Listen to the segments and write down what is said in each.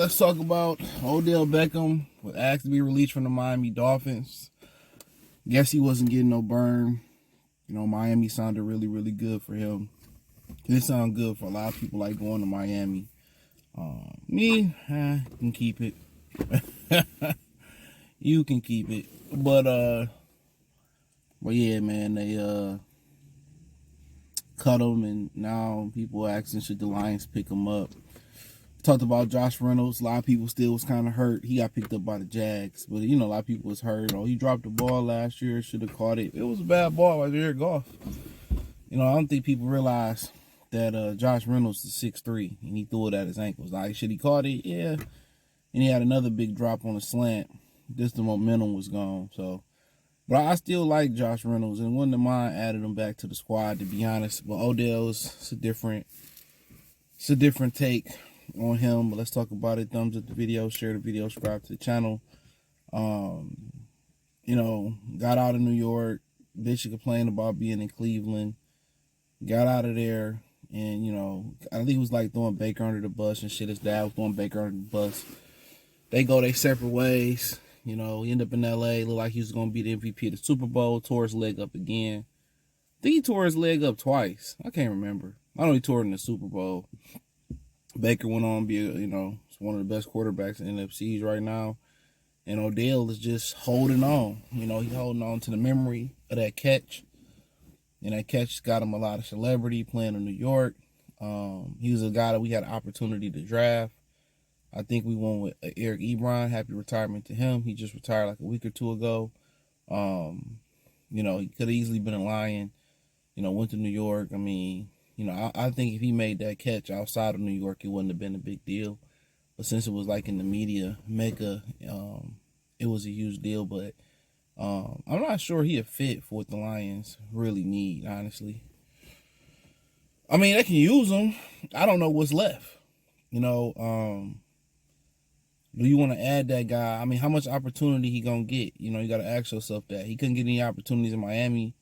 Let's talk about Odell Beckham was asked to be released from the Miami Dolphins. Guess he wasn't getting no burn. Miami sounded really, really good for him. It sounded good for a lot of people like going to Miami. Me, can keep it. You can keep it. But yeah, man, they cut him, and now people asking should the Lions pick him up. Talked about Josh Reynolds. A lot of people still was kind of hurt. He got picked up by the Jags, but a lot of people was hurt. He dropped the ball last year. Should have caught it. It was a bad ball by Jared Goff. I don't think people realize that Josh Reynolds is 6'3", and he threw it at his ankles. Like, should he caught it? Yeah. And he had another big drop on a slant. Just the momentum was gone. So, but I still like Josh Reynolds, and wouldn't mind adding him back to the squad, to be honest. But Odell's it's a different take on him. But let's talk about it. Thumbs up the video, share the video, subscribe to the channel. Got out of New York. Bitch complained about being in Cleveland. Got out of there, and I think it was like throwing Baker under the bus and shit. His dad was throwing Baker under the bus. They go their separate ways. He ended up in LA. Looked like he was gonna be the MVP of the Super Bowl. Tore his leg up again. I think he tore his leg up twice. I can't remember. I know he tore it in the Super Bowl. Baker went on to be, one of the best quarterbacks in NFCs right now. And Odell is just holding on. He's holding on to the memory of that catch. And that catch got him a lot of celebrity playing in New York. He was a guy that we had an opportunity to draft. I think we won with Eric Ebron. Happy retirement to him. He just retired like a week or two ago. He could have easily been a Lion. Went to New York. I think if he made that catch outside of New York, it wouldn't have been a big deal. But since it was like in the media mecca, it was a huge deal. But I'm not sure he a fit for what the Lions really need, honestly. They can use him. I don't know what's left. Do you want to add that guy? How much opportunity he going to get? You got to ask yourself that. He couldn't get any opportunities in Miami.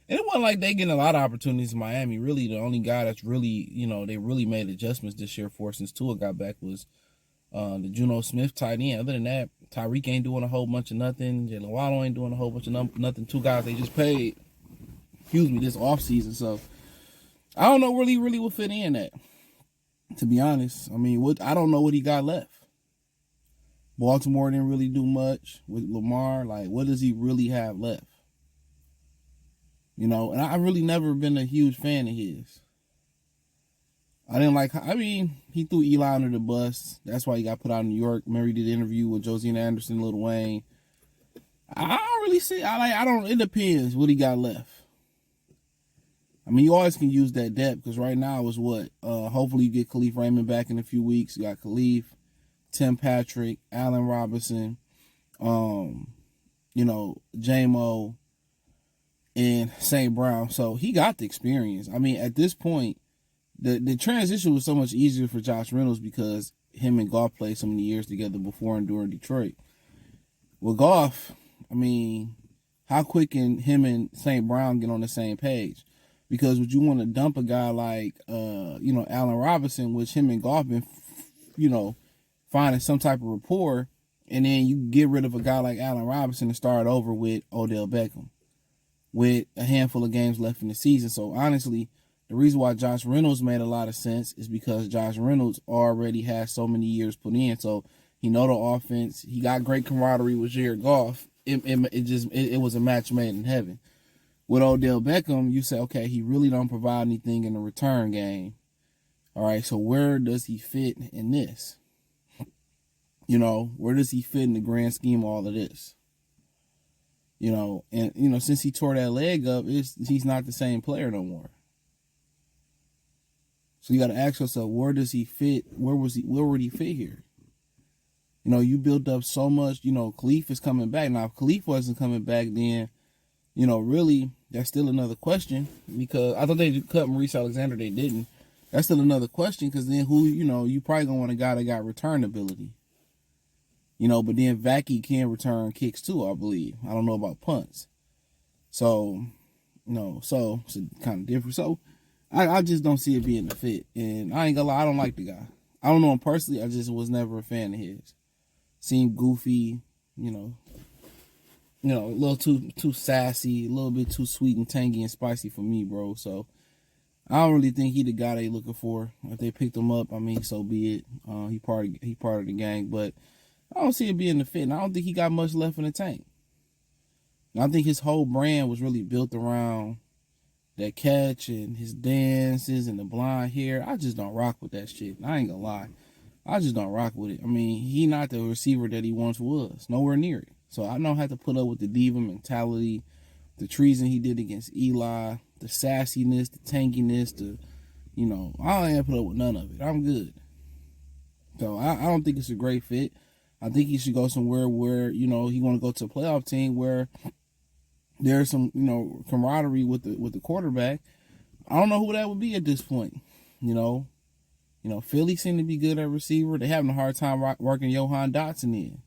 And it wasn't like they getting a lot of opportunities in Miami. Really, the only guy that's really, they really made adjustments this year for since Tua got back was the Juno Smith tight end. Other than that, Tyreek ain't doing a whole bunch of nothing. Jalen Waddle ain't doing a whole bunch of nothing. Two guys they just paid, this offseason. So, I don't know really what fit in that, to be honest. I don't know what he got left. Baltimore didn't really do much with Lamar. Like, what does he really have left? And I really never been a huge fan of his. I didn't like, he threw Eli under the bus. That's why he got put out in New York. Mary did an interview with Josina Anderson, Lil Wayne. I don't really see, it depends what he got left. You always can use that depth, because right now is what? Hopefully you get Khalif Raymond back in a few weeks. You got Khalif, Tim Patrick, Allen Robinson, J-Mo, and St. Brown. So he got the experience. At this point, the transition was so much easier for Josh Reynolds because him and Goff played so many years together before and during Detroit. With Goff, how quick can him and St. Brown get on the same page? Because would you want to dump a guy like, Allen Robinson, which him and Goff been, finding some type of rapport, and then you get rid of a guy like Allen Robinson and start over with Odell Beckham with a handful of games left in the season. So honestly, the reason why Josh Reynolds made a lot of sense is because Josh Reynolds already has so many years put in. So he know the offense. He got great camaraderie with Jared Goff. It was a match made in heaven. With Odell Beckham, you say, okay, he really don't provide anything in the return game. All right, so where does he fit in this? Where does he fit in the grand scheme of all of this? Since he tore that leg up, he's not the same player no more. So you got to ask yourself, where does he fit? Where would he fit here? You built up so much. Khalif is coming back. Now, if Khalif wasn't coming back, then, really, that's still another question, because I thought they cut Maurice Alexander. They didn't. That's still another question, because then you probably going to want a guy that got return ability. But then Vacky can return kicks too, I believe. I don't know about punts. So, so it's kind of different. So, I just don't see it being a fit. And I ain't gonna lie, I don't like the guy. I don't know him personally. I just was never a fan of his. Seemed goofy, you know, a little too sassy, a little bit too sweet and tangy and spicy for me, bro. So I don't really think he the guy they looking for. If they picked him up, I mean, so be it. He part of the gang, but I don't see it being the fit. And I don't think he got much left in the tank. And I think his whole brand was really built around that catch and his dances and the blonde hair. I just don't rock with that shit. I ain't gonna lie. I just don't rock with it. I mean, he not the receiver that he once was. Nowhere near it. So I don't have to put up with the diva mentality, the treason he did against Eli, the sassiness, the tanginess, I don't have to put up with none of it. I'm good. So I don't think it's a great fit. I think he should go somewhere where, he want to go to a playoff team where there's some, camaraderie with the quarterback. I don't know who that would be at this point. Philly seemed to be good at receiver. They're having a hard time working Johan Dotson in.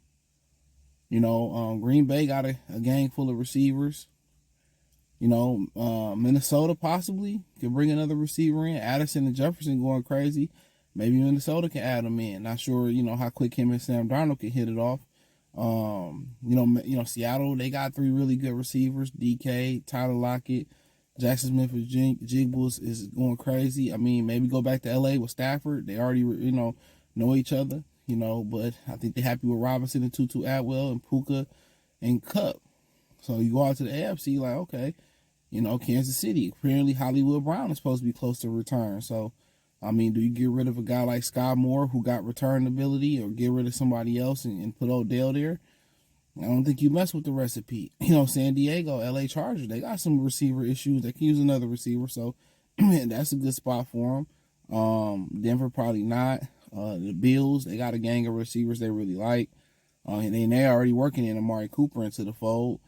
Green Bay got a gang full of receivers. Minnesota possibly could bring another receiver in. Addison and Jefferson going crazy. Maybe Minnesota can add them in. Not sure, how quick him and Sam Darnold can hit it off. Seattle, they got 3 really good receivers. DK, Tyler Lockett, Jackson Smith-Jigba is going crazy. I mean, maybe go back to LA with Stafford. They already, know each other, but I think they're happy with Robinson and Tutu Atwell and Puka and Kupp. So you go out to the AFC like, okay, Kansas City. Apparently Hollywood Brown is supposed to be close to return. So, I mean, do you get rid of a guy like Sky Moore who got return ability, or get rid of somebody else and put Odell there? I don't think you mess with the recipe. San Diego, LA Chargers, they got some receiver issues. They can use another receiver, so that's a good spot for them. Denver probably not. The Bills, they got a gang of receivers they really like. And then they're already working in Amari Cooper into the fold.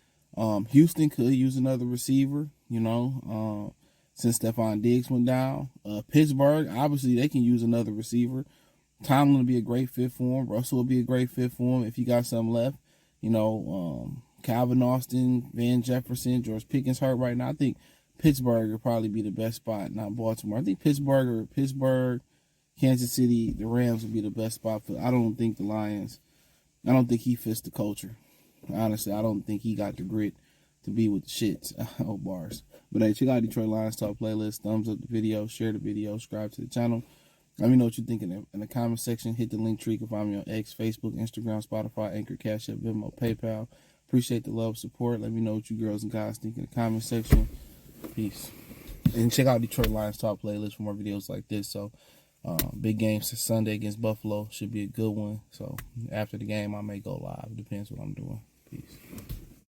Houston could use another receiver, since Stephon Diggs went down. Pittsburgh, obviously, they can use another receiver. Tomlin would be a great fit for him. Russell would be a great fit for him if he got something left. Calvin Austin, Van Jefferson, George Pickens hurt right now. I think Pittsburgh would probably be the best spot, not Baltimore. I think Pittsburgh, Kansas City, the Rams would be the best spot for. I don't think the Lions. I don't think he fits the culture. Honestly, I don't think he got the grit to be with the shits. Oh, bars. But hey, check out Detroit Lions Talk playlist. Thumbs up the video, share the video, subscribe to the channel. Let me know what you think in the comment section. Hit the link tree. You can find me on X, Facebook, Instagram, Spotify, Anchor, Cash App, Venmo, PayPal. Appreciate the love, support. Let me know what you girls and guys think in the comment section. Peace. And check out Detroit Lions Talk playlist for more videos like this. So, big game Sunday against Buffalo should be a good one. So, after the game, I may go live. Depends what I'm doing. Peace.